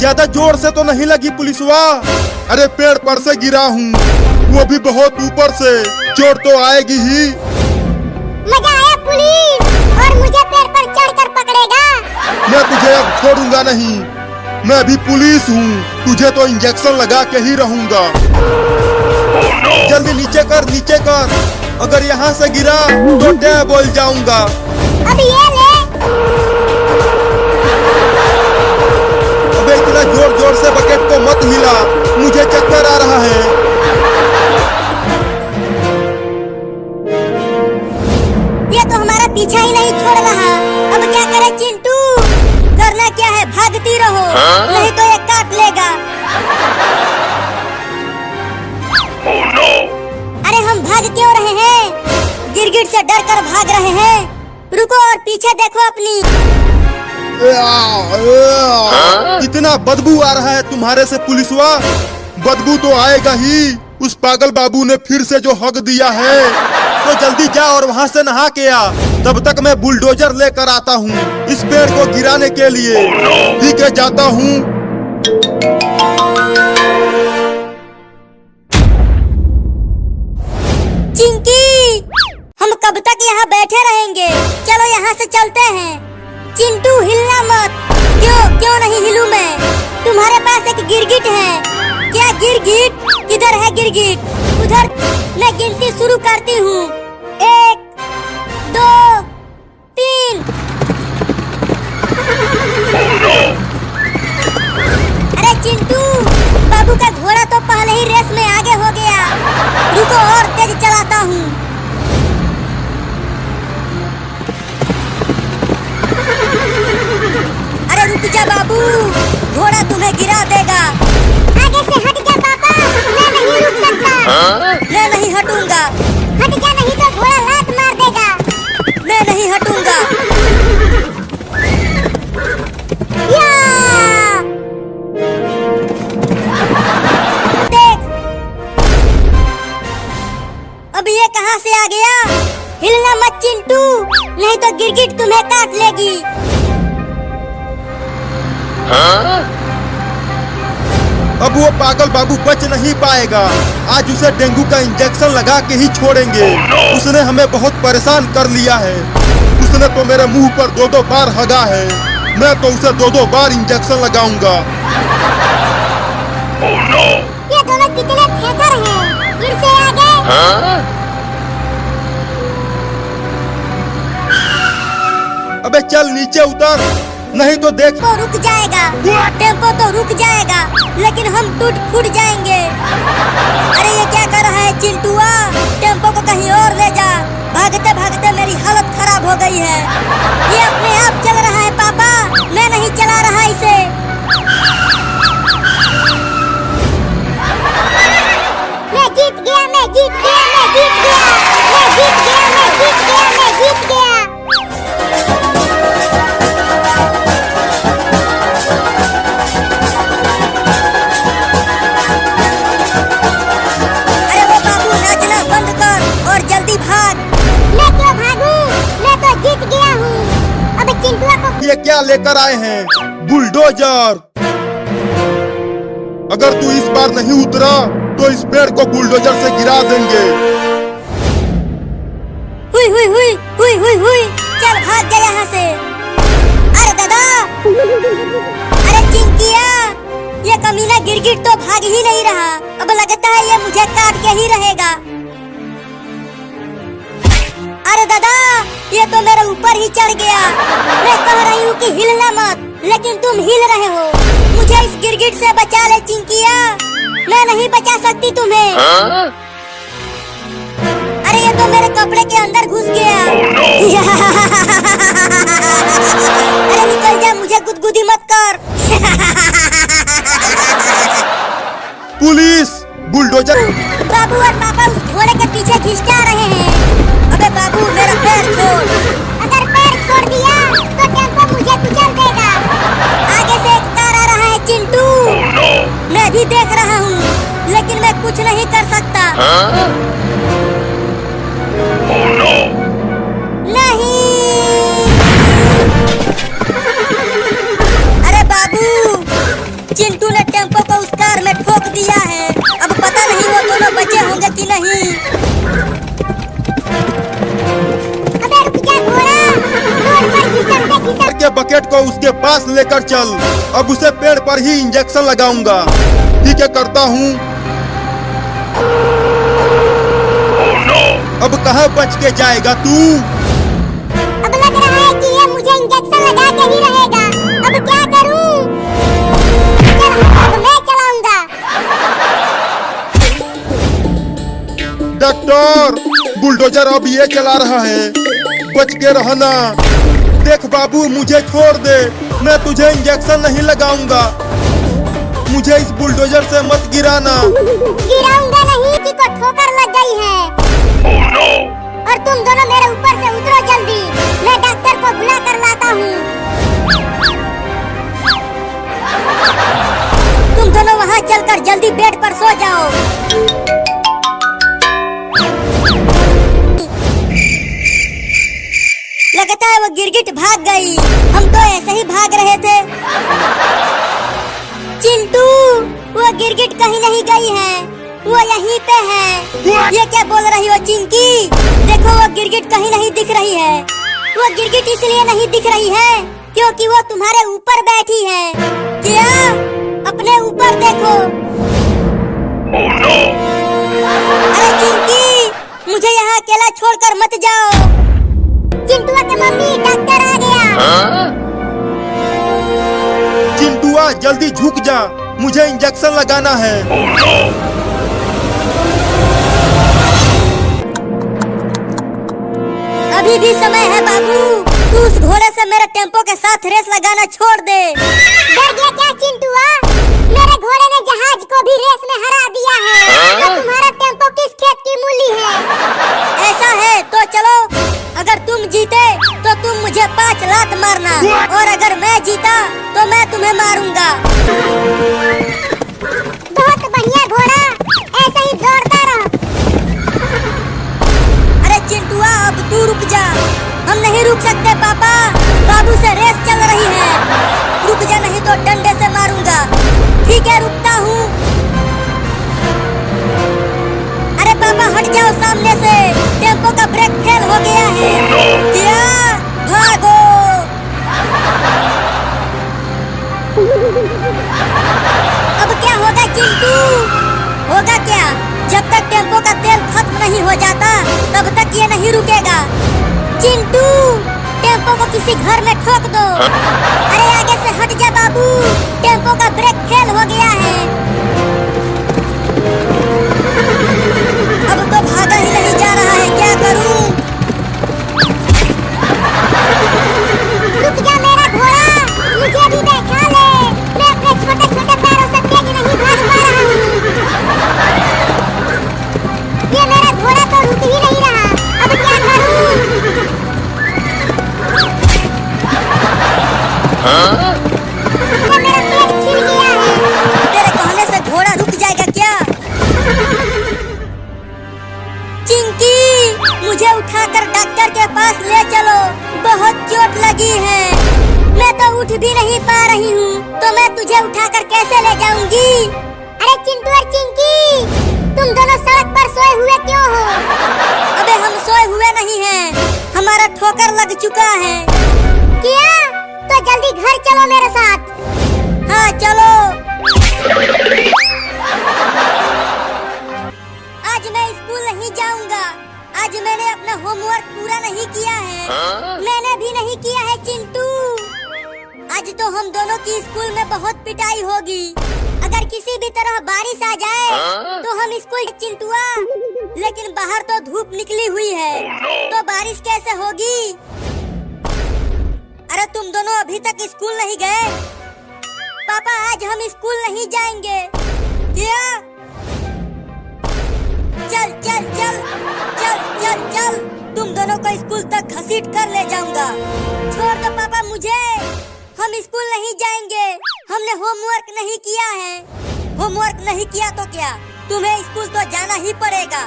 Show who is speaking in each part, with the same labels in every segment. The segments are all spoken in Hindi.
Speaker 1: ज्यादा जोर से तो नहीं लगी पुलिसवा? अरे पेड़ पर से गिरा हूँ, वो भी बहुत ऊपर से, चोट तो आएगी ही।
Speaker 2: मजा आया पुलिस, और मुझे पेड़ पर चढ़कर पकड़ेगा?
Speaker 1: मैं तुझे अब छोड़ूंगा नहीं, मैं भी पुलिस हूँ, तुझे तो इंजेक्शन लगा के ही रहूंगा। जल्दी नीचे कर, नीचे कर, अगर यहाँ से गिरा तो डेड बोल जाऊंगा।
Speaker 2: अब ये ले।
Speaker 1: अबे इतना जोर जोर से बकेट को मत हिला, मुझे चक्कर आ रहा है।
Speaker 2: ये तो हमारा पीछा ही नहीं छोड़ रहा, अब क्या करे चिंटू? करना क्या है, भागती रहो, नहीं तो ये काट लेगा।
Speaker 3: Oh no!
Speaker 2: अरे हम भाग क्यों रहे हैं? गिरगिट से डर कर भाग रहे हैं। रुको और पीछे देखो अपनी।
Speaker 1: इतना बदबू आ रहा है तुम्हारे से पुलिसवा? बदबू तो आएगा ही, उस पागल बाबू ने फिर से जो हक दिया है। तो जल्दी जा और वहाँ से नहा के आ, तब तक मैं बुलडोजर लेकर आता हूँ इस पेड़ को गिराने के लिए। ठीक है, जाता हूँ।
Speaker 2: चिंकी, हम कब तक यहाँ बैठे रहेंगे? चलो यहाँ से चलते हैं। चिंटू हिलना मत। क्यों नहीं हिलूं मैं? तुम्हारे पास एक गिरगिट है। क्या गिरगिट? किधर है गिरगिट? उधर। मैं गिनती शुरू करती हूँ। 1, 2, 3। अरे चिंटू, बाबू का घोड़ा तो पहले ही रेस में आगे हो गया। रुको और तेज चलाता हूँ। अरे रुक जा बाबू, घोड़ा तुम्हें गिरा देगा। आगे से हट जा पापा, मैं नहीं रुक सकता। मैं नहीं हटूंगा। हट जा नहीं तो घोड़ा लात मार देगा। मैं नहीं हटूंगा। या! देख, अब ये कहाँ से आ गया? हिलना मत चिंटू, नहीं तो गिरगिट तुम्हें काट लेगी।
Speaker 1: अब वो पागल बाबू बच नहीं पाएगा, आज उसे डेंगू का इंजेक्शन लगा के ही छोड़ेंगे। उसने हमें बहुत परेशान कर लिया है। उसने तो मेरे मुंह पर 2-2 बार हगा है, मैं तो उसे 2-2 बार इंजेक्शन लगाऊंगा।
Speaker 2: ये दोनों कितने थेथर हैं, फिर से आ गए।
Speaker 1: अबे चल नीचे उतर, नहीं तो देख।
Speaker 2: टेम्पो रुक जाएगा, टेम्पो तो रुक जाएगा, लेकिन हम टूट फूट जाएंगे। अरे ये क्या कर रहा है चिंटुआ? टेम्पो को कहीं और ले जा। भागते भागते मेरी हालत खराब हो गई है। ये अपने आप चल रहा है पापा, मैं नहीं चला रहा इसे। मैं जीत गया, मैं जीत गया, मैं जीत गया, मैं जीत गया, मैं जीत गया, मैं जीत गया।
Speaker 1: ये क्या लेकर आए हैं? बुलडोजर। अगर तू इस बार नहीं उतरा तो इस पेड़ को बुलडोजर से गिरा देंगे।
Speaker 2: हुई हुई हुई हुई हुई हुई, चल भाग जा यहाँ से। अरे दादा, अरे चिंकिया, ये कमीना गिरगिट तो भाग ही नहीं रहा। अब लगता है ये मुझे काट के ही रहेगा। अरे दादा, ये तो मेरे ऊपर ही चढ़ गया। मैं कह रही हूँ कि हिलना मत, लेकिन तुम हिल रहे हो। मुझे इस गिरगिट से बचा ले चिंकिया, मैं नहीं बचा सकती तुम्हें। अरे ये तो मेरे कपड़े के अंदर घुस गया। अरे निकल जा, मुझे गुदगुदी मत कर।
Speaker 1: Police, bulldozer.
Speaker 2: बाबू और पापा उस घोड़े के पीछे खिंचता रहे हैं। अबे बाबू, मेरा पैर छोड़। अगर पैर छोड़ दिया तो टेम्पो मुझे कुचल देगा। आगे से एक कार आ रहा है चिंटू। मैं भी देख रहा हूँ, लेकिन मैं कुछ नहीं कर सकता। नहीं। अरे बाबू,
Speaker 1: जाके बकेट को उसके पास लेकर चल। अब उसे पेड़ पर ही इंजेक्शन लगाऊंगा। ठीक है, करता हूँ।
Speaker 3: Oh no!
Speaker 1: अब कहाँ बच के जाएगा तू?
Speaker 2: अब लग रहा है कि ये मुझे इंजेक्शन लगा के ही रहेगा। अब क्या करूं? चल, अब मैं चलाऊंगा।
Speaker 1: डॉक्टर, बुलडोजर अब ये चला रहा है, बच के रहना। देख बाबू, मुझे छोड़ दे, मैं तुझे इंजेक्शन नहीं लगाऊंगा। मुझे इस बुलडोजर से मत गिराना।
Speaker 2: गिराऊंगा नहीं कि को ठोकर लग गई है।
Speaker 3: Oh no!
Speaker 2: और तुम दोनों मेरे ऊपर से उतरो जल्दी, मैं डॉक्टर को बुला कर लाता हूँ। तुम दोनों वहाँ चलकर जल्दी बेड पर सो जाओ। लगता है वो गिरगिट भाग गई। हम तो ऐसे ही भाग रहे थे। चिंटू, वो गिरगिट कहीं नहीं गई है, वो यहीं पे है। ये क्या बोल रही हो चिंकी? देखो, वो गिरगिट कहीं नहीं दिख रही है। वो गिरगिट इसलिए नहीं दिख रही है क्योंकि वो तुम्हारे ऊपर बैठी है। क्या? अपने ऊपर देखो।
Speaker 3: Oh no!
Speaker 2: अरे चिंकी, मुझे यहाँ अकेला छोड़कर मत जाओ। चिंटुआ की मम्मी, डॉक्टर आ गया।
Speaker 3: Huh?
Speaker 1: चिंटुआ, जल्दी झुक जा, मुझे इंजेक्शन लगाना है।
Speaker 3: Oh no!
Speaker 2: अभी भी समय है बाबू, तू उस घोड़े से मेरे टेम्पो के साथ रेस लगाना छोड़ दे। डर गया क्या चिंटुआ? मेरे घोड़े ने जहाज को भी रेस में हरा दिया है। तो तुम्हारा टेम्पो किस खेत की मूली है? ऐसा है तो चलो, अगर तुम जीते तो तुम मुझे 5 लात मारना, और अगर मैं जीता तो मैं तुम्हें मारूंगा। बहुत बढ़िया घोड़ा, ऐसा ही दौड़ता रह। अरे चिंटुआ, अब तू रुक जा। हम नहीं रुक सकते पापा, बाबू से रेस चल रही है। रुक जा, नहीं तो डंडे से मारूंगा। ठीक है, रुकता हूँ। अरे पापा, हट जाओ सामने से, टेम्पो का ब्रेक फेल हो गया है। क्या? भागो। अब क्या होगा चिंटू? होगा क्या? जब तक टेम्पो का तेल खत्म नहीं हो जाता तब तक ये नहीं रुकेगा। चिंटू, टेम्पो को किसी घर में ठोक दो। अरे आगे से हट जा बाबू, टेम्पो का ब्रेक फेल हो गया है। अब तो भागा ही नहीं जा रहा है, क्या करूं? रुक जा मेरा घोड़ा, मुझे भी बैठा ले। मैं अपने छोटे छोटे पैरों से तेज नहीं भाग पा रहा हूँ। ये मेरा घोड़ा तो रुक ही नहीं रहा, अब क्या करूं?
Speaker 3: Huh?
Speaker 2: ये मेरा पेट छिल गया है। तेरे कहने से घोड़ा रुक जाएगा क्या? चिंकी, मुझे उठाकर डॉक्टर के पास ले चलो, बहुत चोट लगी है। मैं तो उठ भी नहीं पा रही हूँ, तो मैं तुझे उठाकर कैसे ले जाऊंगी? अरे चिंटू और चिंकी, तुम दोनों सड़क पर सोए हुए क्यों हो? अबे हम सोए हुए नहीं हैं, हमारा ठोकर लग चुका है। क्या? तो जल्दी घर चलो मेरे साथ। हाँ चलो। आज मैं स्कूल नहीं जाऊंगा। आज मैंने अपना होमवर्क पूरा नहीं किया है।
Speaker 3: हाँ?
Speaker 2: मैंने भी नहीं किया है चिंटू। आज तो हम दोनों की स्कूल में बहुत पिटाई होगी। अगर किसी भी तरह बारिश आ जाए
Speaker 3: हाँ?
Speaker 2: तो हम स्कूल चिंटुआ, लेकिन बाहर तो धूप निकली हुई है, तो बारिश कैसे होगी? अरे तुम दोनों अभी तक स्कूल नहीं गए? पापा, आज हम स्कूल नहीं जाएंगे। क्या? चल चल चल चल चल चल, तुम दोनों को स्कूल तक घसीट कर ले जाऊंगा। छोड़ दो पापा मुझे, हम स्कूल नहीं जाएंगे। हमने होमवर्क नहीं किया है। होमवर्क नहीं किया तो क्या, तुम्हें स्कूल तो जाना ही पड़ेगा।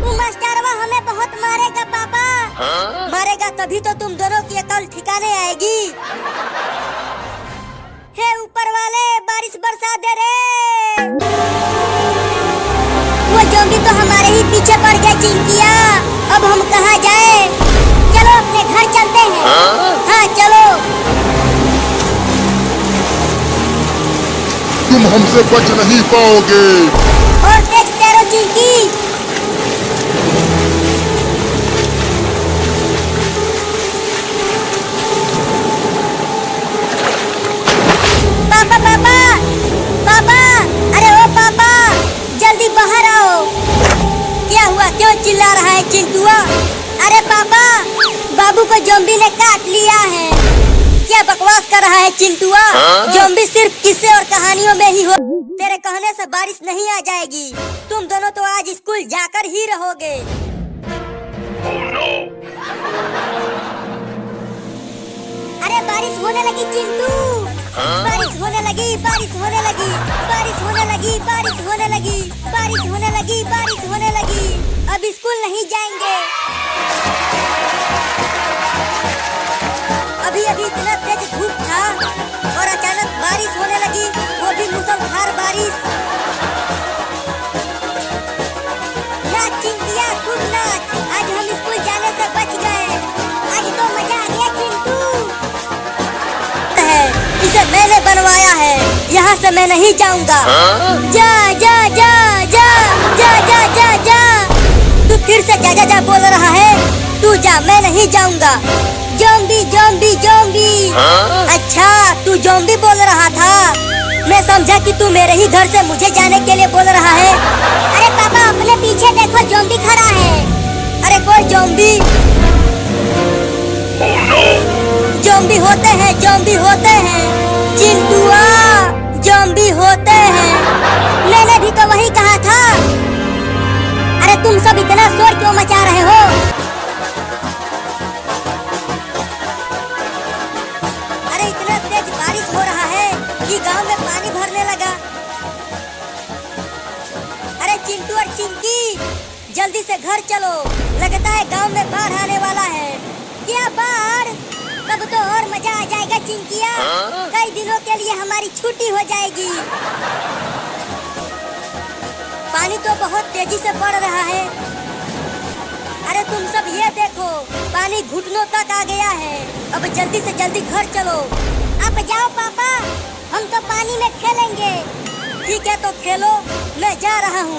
Speaker 2: वो मास्टरवा हमें बहुत मारेगा पापा।
Speaker 3: Huh?
Speaker 2: मारेगा तभी तो तुम दोनों की अकल ठिकाने आएगी। हे ऊपर वाले, बारिश बरसा दे रे। वो ज़ॉम्बी तो हमारे ही पीछे पड़ गया चिंकिया। अब हम कहाँ जाए? चल चलो अपने घर चलते हैं। हाँ चलो।
Speaker 1: तुम हमसे बच नहीं पाओगे।
Speaker 2: और तेज तैरो चिंकी। पापा पापा पापा, अरे ओ पापा, जल्दी बाहर आओ। क्या हुआ, क्यों चिल्ला रहा है चिंटुआ? अरे पापा, बाबू को ज़ॉम्बी ने काट लिया है। क्या बकवास कर रहा है चिंटुआ? ज़ॉम्बी सिर्फ किस्से और कहानियों में ही हो। तेरे कहने से बारिश नहीं आ जाएगी। तुम दोनों तो आज स्कूल जाकर ही रहोगे।
Speaker 3: Oh no!
Speaker 2: अरे बारिश होने लगी चिंटू। बारिश होने लगी, बारिश होने लगी, बारिश होने लगी, बारिश होने लगी, बारिश होने लगी, बारिश होने लगी। अब स्कूल नहीं जाएंगे। अभी अभी इतना तेज धूप था और अचानक बारिश होने लगी, वो भी मूसलाधार बारिश। नाच चिंटिया, खूब नाच। आज हम स्कूल जाने से बच गए। आज तो मजा आ गया चिंटू। इसे मैंने बनवाया है, यहाँ से मैं नहीं जाऊँगा। जा जा जा जा जा जा जा जा। तू फिर से जा जा जा बोल रहा है? तू जा, मैं नहीं जाऊँगा। Zombie zombie zombie. अच्छा, तू ज़ॉम्बी बोल रहा था। मैं समझा कि तू मेरे ही घर से मुझे जाने के लिए बोल रहा है। अरे पापा, अपने पीछे देखो, ज़ॉम्बी खड़ा है। अरे कोई ज़ॉम्बी?
Speaker 3: Oh no!
Speaker 2: ज़ॉम्बी होते हैं, ज़ॉम्बी होते हैं चिंटुआ, ज़ॉम्बी होते हैं। मैंने भी तो वही कहा था। अरे तुम सब इतना शोर क्यों मचा रहे हो? अरे इतना तेज बारिश हो रहा है कि गांव में पानी भरने लगा। अरे चिंटू और चिंकी, जल्दी से घर चलो। लगता है गांव में बाढ़ आने वाला है। क्या बाढ़? तब तो और मजा आ जाएगा चिंकिया। कई दिनों के लिए हमारी छुट्टी हो जाएगी। पानी तो बहुत तेजी से बढ़ रहा है। अरे तुम सब ये देखो, पानी घुटनों तक आ गया है। अब जल्दी से जल्दी घर चलो। आप जाओ पापा, हम तो पानी में खेलेंगे। ठीक है तो खेलो, मैं जा रहा हूँ।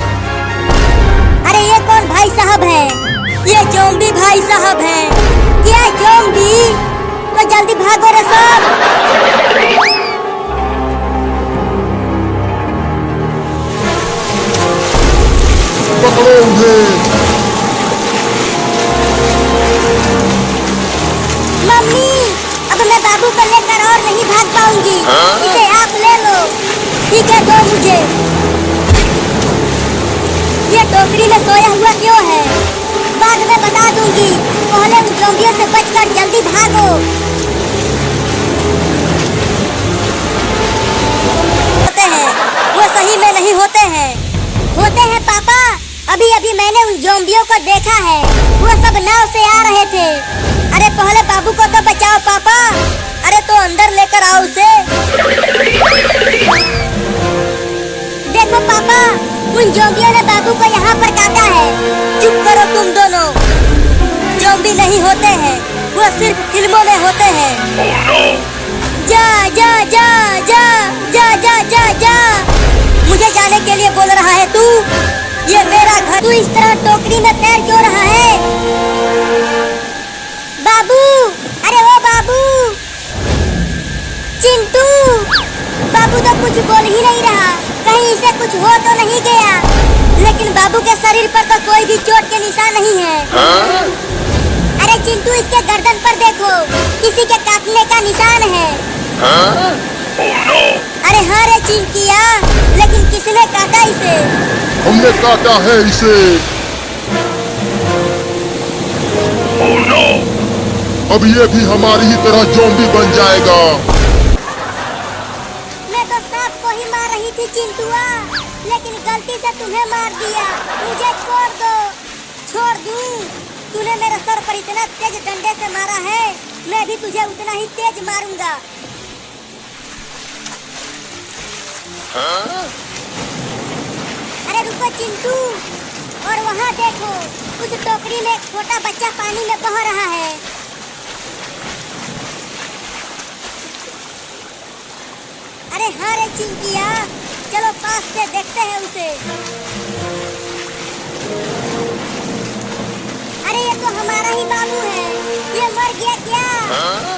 Speaker 2: अरे ये कौन भाई साहब है? ये ज़ॉम्बी भाई साहब है। क्या ज़ॉम्बी? तो जल्दी भागो रे सब।
Speaker 1: पकड़ो उन्हें।
Speaker 2: मम्मी, अब मैं बाबू को लेकर और नहीं भाग पाऊंगी। इसे आप ले लो। ठीक है, दो मुझे। ये टोकरी में सोया हुआ क्यों है? बाद में बता दूंगी। पहले उन ज़ॉम्बियों से बचकर जल्दी भागो। होते हैं, वो सही में नहीं होते हैं। होते हैं पापा। अभी अभी मैंने उन ज़ॉम्बियों को देखा है। वो सब नाव से आ रहे थे। अरे पहले बाबू को तो बचाओ पापा। अरे तो अंदर लेकर आओ उसे। देखो पापा, उन ज़ॉम्बियों ने बाबू को यहाँ पर काटा है। चुप करो तुम दोनों। ज़ॉम्बी नहीं होते हैं, वो सिर्फ फिल्मों में होते हैं।
Speaker 3: Oh no!
Speaker 2: जा जा जा जा जा जा जा जा। मुझे जाने के लिए बोल रहा है तू? ये मेरा घर। तू इस तरह टोकरी में तैर क्यों रहा है? बाबू, अरे ओ बाबू, चिंटू। बाबू तो कुछ बोल ही नहीं रहा। कहीं इसे कुछ हो तो नहीं गया? लेकिन बाबू के शरीर पर तो कोई भी चोट के निशान नहीं है। अरे चिंटू, इसके गर्दन पर देखो, किसी के काटने का निशान है।
Speaker 3: Oh no!
Speaker 2: अरे हाँ रे चिंकिया, लेकिन किसने काटा इसे?
Speaker 1: हमने काटा है इसे।
Speaker 3: Oh no!
Speaker 1: अब ये भी हमारी ही तरह ज़ॉम्बी बन जाएगा।
Speaker 2: मैं तो सांप को ही मार रही थी चिंटुआ, लेकिन गलती से तुम्हें मार दिया। मुझे छोड़ दो। छोड़ दूं? तूने मेरे सर पर इतना तेज डंडे से मारा है, मैं भी तुझे उतना ही तेज मारूंगा। अरे रुको चिंटू, और वहाँ देखो, उस टोकरी में एक छोटा बच्चा पानी में बह रहा है। रे चिंकिया, चलो पास से देखते हैं उसे। अरे ये तो हमारा ही बाबू है, ये मर गया क्या?